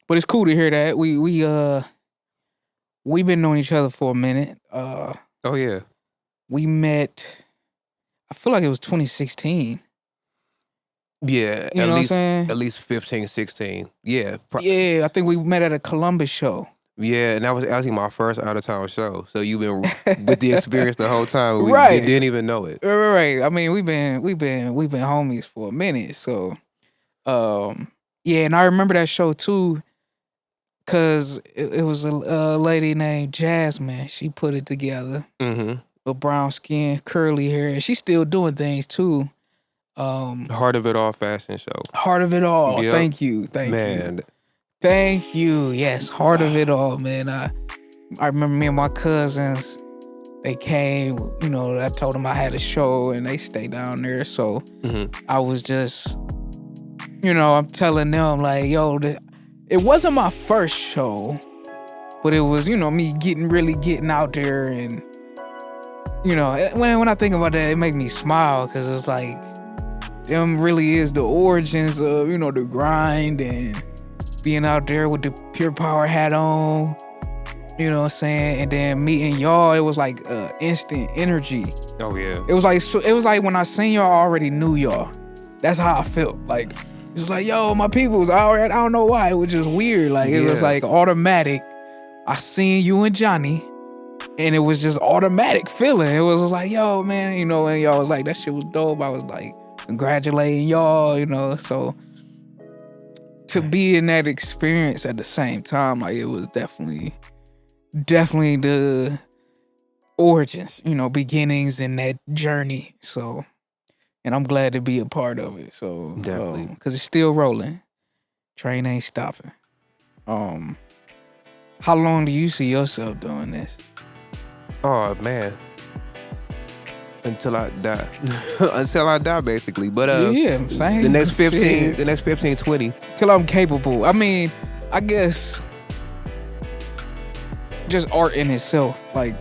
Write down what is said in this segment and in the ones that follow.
But it's cool to hear that. We've been knowing each other for a minute. Oh yeah. We met, I feel like it was 2016. Yeah, You know what I'm saying? at least 15, 16. Yeah. Yeah, I think we met at a Columbus show. Yeah, and that was actually my first out of town show. So you've been with the experience the whole time. We Right. didn't even know it. Right. I mean, we've been homies for a minute. So, yeah, and I remember that show too, cause it was a lady named Jasmine. She put it together. Mm-hmm. With brown skin, curly hair, and she's still doing things too. Heart of It All fashion show. Heart of It All. Yep. Thank you. Man. Thank you. Yes, Heart of It All, man. I remember me and my cousins, they came, you know, I told them I had a show and they stayed down there. So I was just, you know, I'm telling them like, yo, it wasn't my first show, but it was, you know, me getting out there. And, you know, when I think about that, it makes me smile because it's like, them really is the origins of, you know, the grind and being out there with the Pure Power hat on, you know what I'm saying? And then meeting y'all, it was like instant energy. Oh yeah. It was like when I seen y'all, I already knew y'all. That's how I felt. Like, it's like, yo, my people's alright. I don't know why. It was just weird. Like, it was like automatic. I seen you and Johnny, and it was just automatic feeling. It was like, yo, man, you know, and y'all was like, that shit was dope. I was like, congratulating y'all, you know. So to be in that experience at the same time, like, it was definitely the origins, you know, beginnings in that journey. So, and I'm glad to be a part of it. So definitely, because it's still rolling, train ain't stopping. How long do you see yourself doing this? Oh man, until I die. Until I die, basically. But yeah, same. the next 15, 20. Till I'm capable. I mean, I guess just art in itself. Like,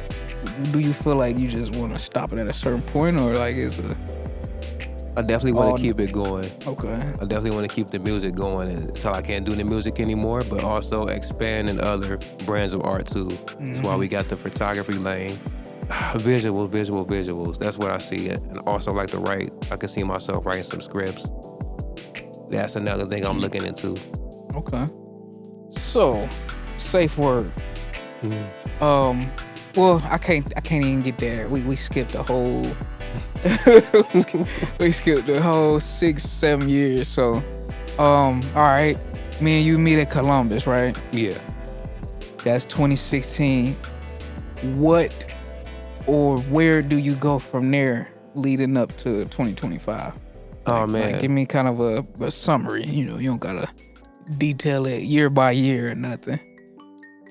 do you feel like you just want to stop it at a certain point, or like I definitely want to keep it going. Okay. I definitely want to keep the music going until I can't do the music anymore, but also expand in other brands of art too. That's why we got the photography lane. Visuals. That's what I see. And also like to write. I can see myself writing some scripts. That's another thing I'm looking into. Okay. So, safe word. Well, I can't even get there. We skipped the whole we skipped the whole 6-7 years. So, all right. Me and you meet at Columbus, right? Yeah. That's 2016. What or where do you go from there leading up to 2025? Oh man. Like, give me kind of a summary. You know, you don't gotta detail it year by year or nothing.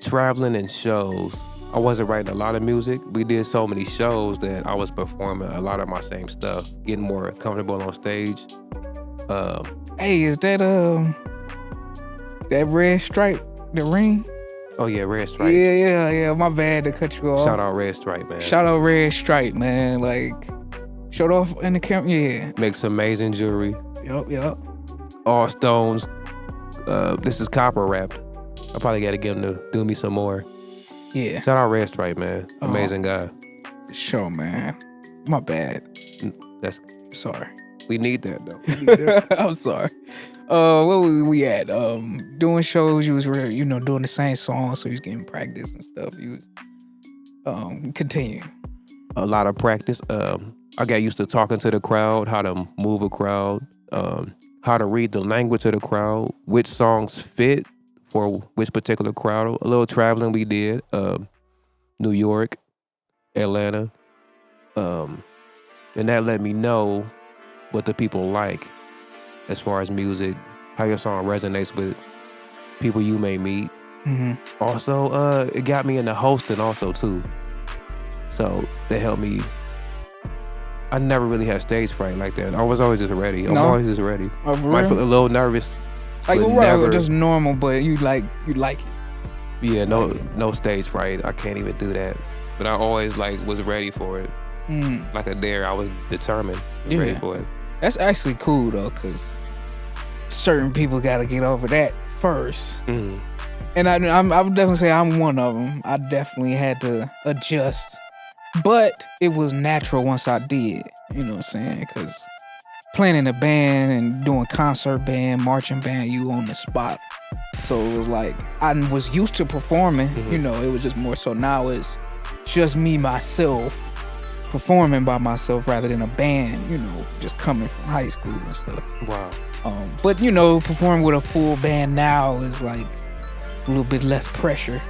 Traveling and shows. I wasn't writing a lot of music. We did so many shows that I was performing a lot of my same stuff, getting more comfortable on stage. Hey, is that red stripe, the ring? Oh yeah, Red Stripe. Yeah. My bad to cut you off. Shout out Red Stripe, man. Shout out Red Stripe, man. Like, showed off in the camera. Yeah. Makes amazing jewelry. Yep. All stones. This is copper wrapped. I probably got to get him to do me some more. Yeah. Shout out Red Stripe, man. Amazing guy. Sure, man. My bad. That's sorry. We need that though. I'm sorry. Where we at? Doing shows. You was doing the same song, so you was getting practice and stuff. You was continue. A lot of practice. I got used to talking to the crowd, how to move a crowd, how to read the language of the crowd, which songs fit for which particular crowd. A little traveling we did. New York, Atlanta. And that let me know what the people like as far as music, how your song resonates with people you may meet. Mm-hmm. Also, it got me into hosting also too. So that helped me. I never really had stage fright like that. I was always just ready. I'm always just ready. Oh, for Might real? feel a little nervous. Like, right, just normal, but you like it. Yeah, no stage fright. I can't even do that. But I always was ready for it. Like a dare, I was determined, ready for it. That's actually cool though, cause certain people gotta get over that first. And I would definitely say I'm one of them. I definitely had to adjust. But it was natural once I did. You know what I'm saying? Because playing in a band and doing concert band, marching band, you on the spot. So it was like, I was used to performing. You know, it was just more so now it's just me, myself, performing by myself rather than a band, you know, just coming from high school and stuff. Wow. But, you know, performing with a full band now is like a little bit less pressure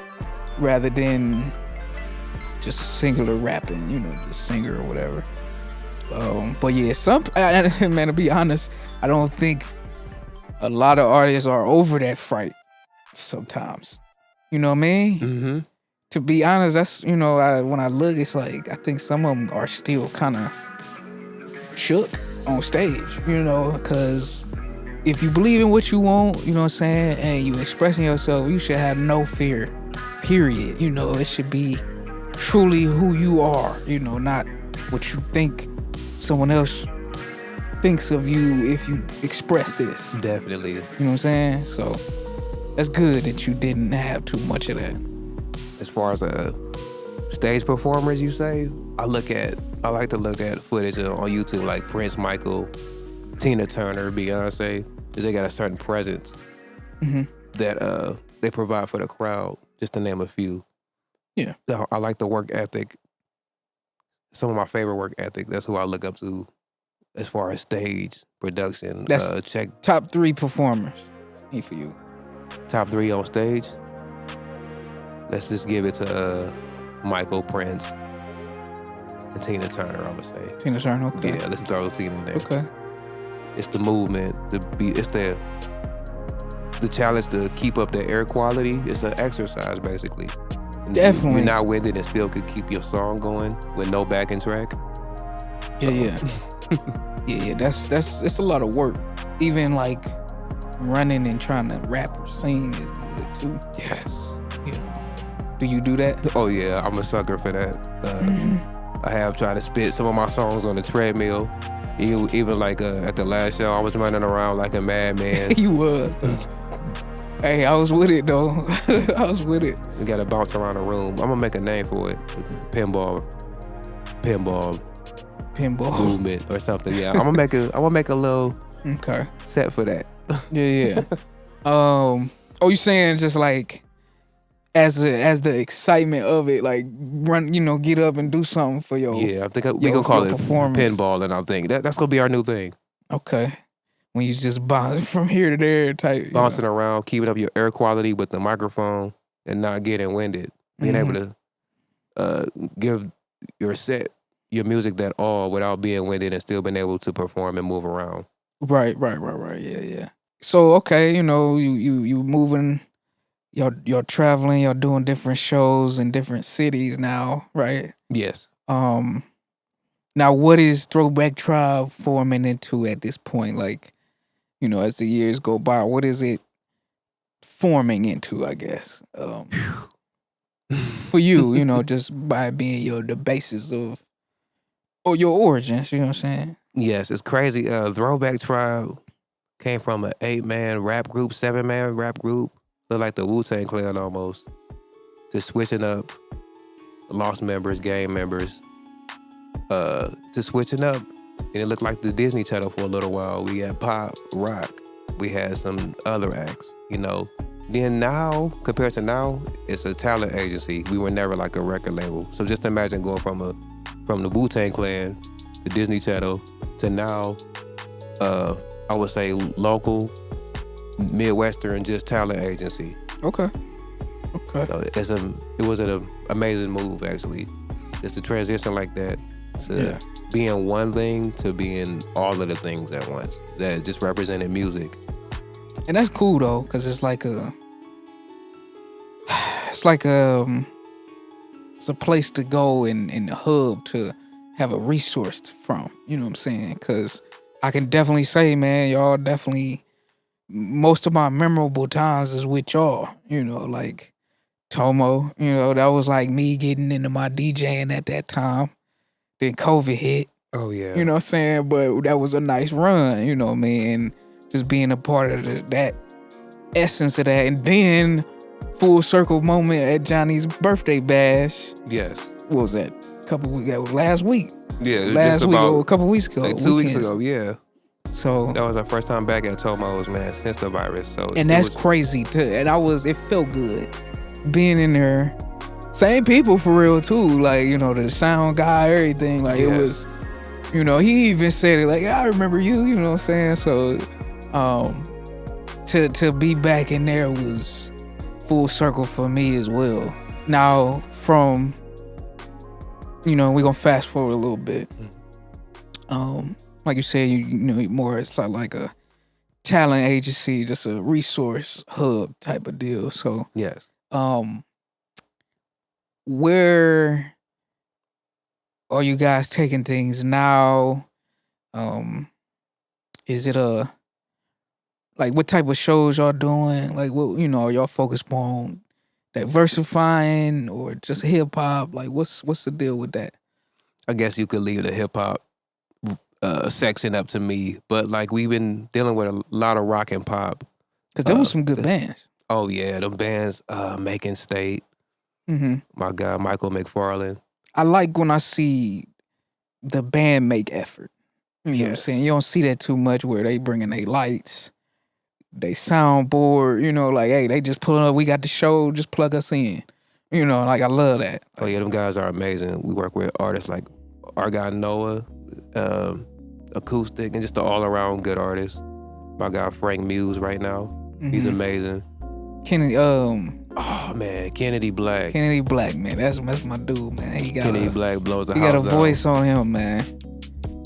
rather than just a singular rapping, you know, just singer or whatever. But yeah, man, to be honest, I don't think a lot of artists are over that fright sometimes. You know what I mean? To be honest, that's, you know, when I look, it's like, I think some of them are still kind of shook on stage, you know, because if you believe in what you want, you know what I'm saying, and you expressing yourself, you should have no fear, period. You know, it should be truly who you are, you know, not what you think someone else thinks of you if you express this. Definitely. You know what I'm saying? So that's good that you didn't have too much of that. As far as stage performers, you say, I like to look at footage on YouTube like Prince, Michael, Tina Turner, Beyonce, because they got a certain presence that they provide for the crowd, just to name a few. Yeah. I like the work ethic. Some of my favorite work ethic, that's who I look up to as far as stage production. That's check top 3 performers for you. Top 3 on stage. Let's just give it to Michael, Prince, and Tina Turner, I would say. Tina Turner, okay. Yeah, let's throw Tina in there. Okay. It's the movement, it's the challenge to keep up the air quality. It's an exercise, basically. Definitely. You're not winded and still could keep your song going with no backing track. Yeah. That's it's a lot of work. Even like running and trying to rap or sing is good too. Yes. You know. Do you do that? Oh yeah, I'm a sucker for that. I have tried to spit some of my songs on the treadmill. Even like at the last show, I was running around like a madman. You was. Hey, I was with it though. I was with it. We gotta bounce around the room. I'm gonna make a name for it. Pinball movement or something. Yeah, I'm gonna make a little set for that. Yeah. Oh, you saying just like as the excitement of it, like run, you know, get up and do something for your I think we gonna call it performance. pinball, and I think that's gonna be our new thing. Okay. When you just bounce from here to there type. Bouncing around, keeping up your air quality with the microphone and not getting winded. Being able to give your set, your music that all without being winded and still being able to perform and move around. Right. Yeah. So, okay, you know, you moving, you're traveling, you're doing different shows in different cities now, right? Yes. Now what is Throwback Tribe forming into at this point? Like, you know, as the years go by, what is it forming into, I guess? For you, you know, just by being the basis of, or your origins, you know what I'm saying? Yes, it's crazy. Throwback Tribe came from an 8-man rap group, 7-man rap group, look like the Wu-Tang Clan almost. Just switching up lost members, gang members, to switching up. And it looked like the Disney Channel for a little while. We had pop, rock. We had some other acts, you know. Then now, compared to now, it's a talent agency. We were never like a record label. So just imagine going from the Wu-Tang Clan, the Disney Channel, to now, I would say local, Midwestern, just talent agency. Okay. So it was an amazing move, actually. Just to transition like that to being one thing to being all of the things at once that just represented music. And that's cool though, because it's a place to go and a hub to have a resource from. You know what I'm saying? Because I can definitely say, man, y'all definitely, most of my memorable times is with y'all. You know, like Tomo, you know, that was like me getting into my DJing at that time. Then COVID hit. Oh, yeah. You know what I'm saying? But that was a nice run, you know what I mean? And just being a part of that essence of that. And then full circle moment at Johnny's birthday bash. Yes. What was that? Last week. Yeah, Last week or a couple weeks ago. Like 2 weeks ago, yeah. So that was our first time back at Tomos, man, since the virus. So and that's crazy too. And it felt good being in there. Same people for real too. Like, you know, the sound guy, everything. Like it was, you know, he even said it like, I remember you, you know what I'm saying? So to be back in there was full circle for me as well. Now from, you know, we're gonna fast forward a little bit. Like you said, you know, more it's like a talent agency, just a resource hub type of deal. So yes. Where are you guys taking things now? Is it like what type of shows y'all doing? Like what, you know, are y'all focused on diversifying or just hip hop? Like what's the deal with that? I guess you could leave the hip hop section up to me, but like we've been dealing with a lot of rock and pop. Cause there was some good bands. Oh yeah, them bands, Making State. Mm-hmm. My guy Michael McFarland. I like when I see the band make effort. You know what I'm saying? You don't see that too much where they bringing their lights, they soundboard, you know, like, hey, they just pulling up, we got the show, just plug us in. You know, like I love that. Oh yeah, them guys are amazing. We work with artists like our guy Noah, acoustic, and just an all-around good artist. My guy Frank Muse right now. Mm-hmm. He's amazing. Kennedy, oh man, Kennedy Black. Kennedy Black, man. That's my dude, man. He got Kennedy Black blows the house down. He got a voice on him, man.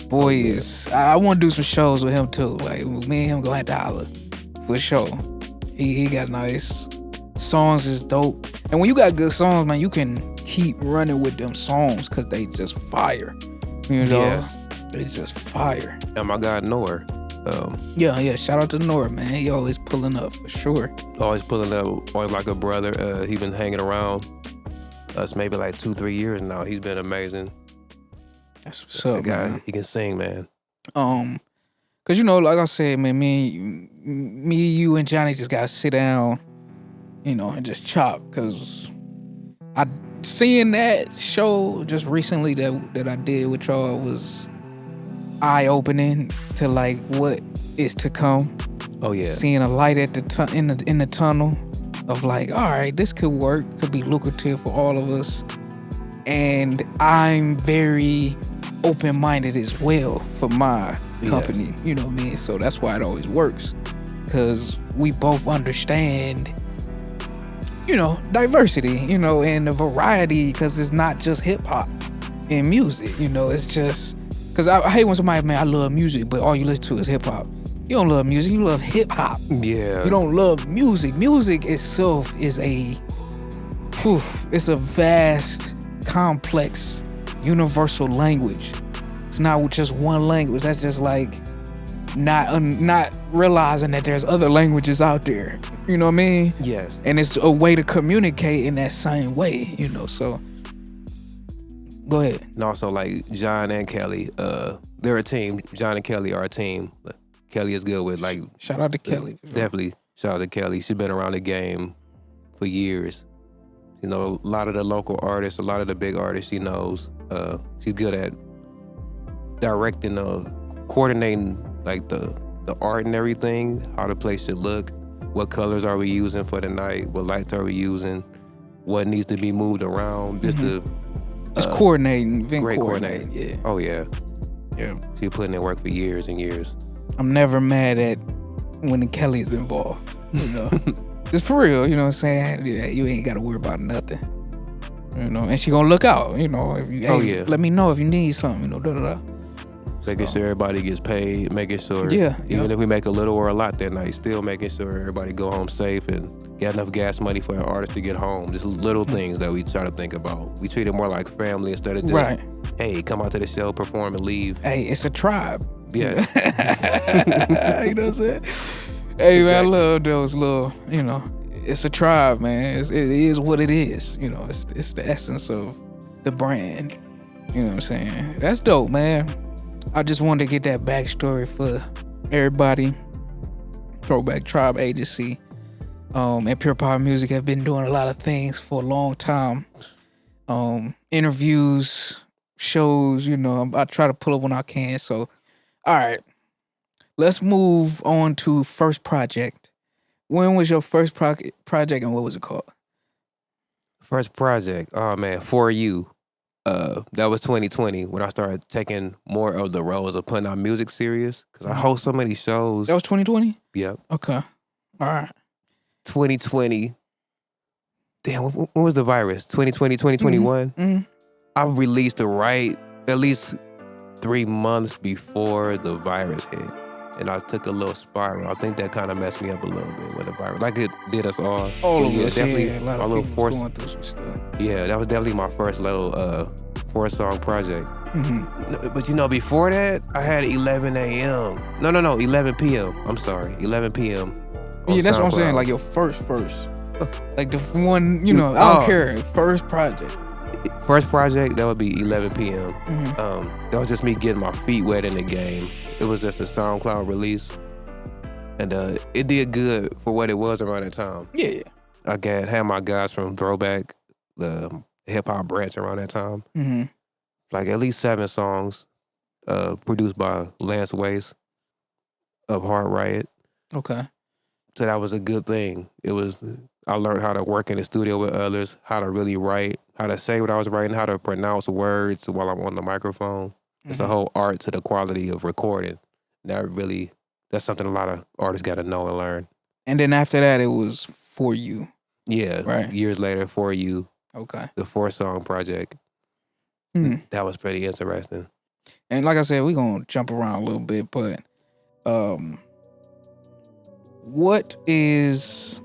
Boy is I want to do some shows with him too. Like me and him gonna have to holler for sure. He got nice songs, is dope. And when you got good songs, man, you can keep running with them songs because they just fire. You know, they just fire. And my guy Noah. Yeah. Shout out to Nora, man. He always pulling up for sure. Always pulling up, always like a brother. He been hanging around us maybe like 2-3 years now. He's been amazing. That's what's up, guy, man. He can sing, man. Cause you know, like I said, man, me, you, and Johnny just gotta sit down, you know, and just chop. Cause I seeing that show just recently that I did with y'all was eye-opening to like what is to come. Oh yeah. Seeing a light at in the tunnel of like, all right, this could work, could be lucrative for all of us. And I'm very open-minded as well for my company. You know what I mean? So that's why it always works. Cause we both understand, you know, diversity, you know, and the variety, cause it's not just hip hop and music, you know, it's just cause I hate when somebody, man, I love music, but all you listen to is hip hop. You don't love music, you love hip hop. Yeah. You don't love music. Music itself is it's a vast, complex, universal language. It's not just one language. That's just like not realizing that there's other languages out there. You know what I mean? Yes. And it's a way to communicate in that same way, you know, so go ahead. And also like John and Kelly, they're a team. John and Kelly are a team. Kelly is good with like... Shout out to Kelly. Definitely. Shout out to Kelly. She's been around the game for years. You know, a lot of the local artists, a lot of the big artists she knows. She's good at directing, coordinating like the art and everything, how the place should look, what colors are we using for the night, what lights are we using, what needs to be moved around, just coordinating, great coordinating. Yeah. Oh yeah. Yeah. She putting in work for years and years. I'm never mad at when the Kelly's involved, you know. Just for real, you know what I'm saying? Yeah, you ain't got to worry about nothing, you know. And she gonna look out, you know. If you, let me know if you need something, you know. Making sure everybody gets paid, making sure, even if we make a little or a lot that night, still making sure everybody go home safe and get enough gas money for an artist to get home. Just little things that we try to think about. We treat it more like family instead of just, hey, come out to the show, perform, and leave. Hey, it's a tribe. Yeah. You know what I'm saying? Hey, man, I love those little, you know, it's a tribe, man. It is what it is. You know, it's the essence of the brand. You know what I'm saying? That's dope, man. I just wanted to get that backstory for everybody. Throwback Tribe Agency. and Pure Power Music have been doing a lot of things for a long time. Interviews, shows, I try to pull up when I can. So, all right, let's move on to first project. When was your first project and what was it called? First project, oh man, For You. That was 2020 when I started taking more of the roles of putting out music serious because I host so many shows. That was 2020? Yep. Okay. All right. 2020. Damn, when was the virus? 2020, 2021? Mm-hmm. I released the right at least 3 months before the virus hit. And I took a little spiral. I think that kind of messed me up a little bit with the virus. Like it did us all. All of us, definitely a lot of people going through some stuff. Yeah, that was definitely my first little 4-song project. Mm-hmm. But before that, I had 11 a.m. No, 11 p.m. I'm sorry, 11 p.m. Yeah, that's what I'm saying. Like your first. Like the one, I don't care. First project. First project, that would be 11 p.m. Mm-hmm. That was just me getting my feet wet in the game. It was just a SoundCloud release. And it did good for what it was around that time. Yeah. I had my guys from Throwback, the hip-hop branch around that time. Mm-hmm. Like at least 7 songs produced by Lance Waste of Heart Riot. Okay. So that was a good thing. I learned how to work in the studio with others, how to really write, how to say what I was writing, how to pronounce words while I'm on the microphone. Mm-hmm. It's a whole art to the quality of recording. That's something a lot of artists got to know and learn. And then after that, it was For You. Yeah. Right. Years later, For You. Okay. The 4-song project. Mm. That was pretty interesting. And like I said, we're going to jump around a little bit, but what is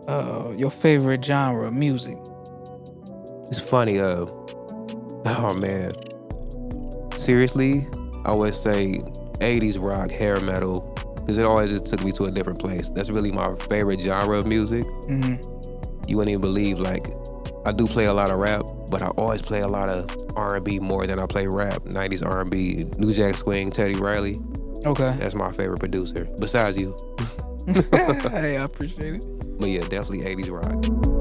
your favorite genre of music? It's funny. Oh man. Seriously, I would say 80s rock, hair metal, because it always just took me to a different place. That's really my favorite genre of music. Mm-hmm. You wouldn't even believe, I do play a lot of rap, but I always play a lot of R&B more than I play rap. 90s R&B, New Jack Swing, Teddy Riley. Okay. That's my favorite producer, besides you. Hey, I appreciate it. But yeah, definitely 80s rock.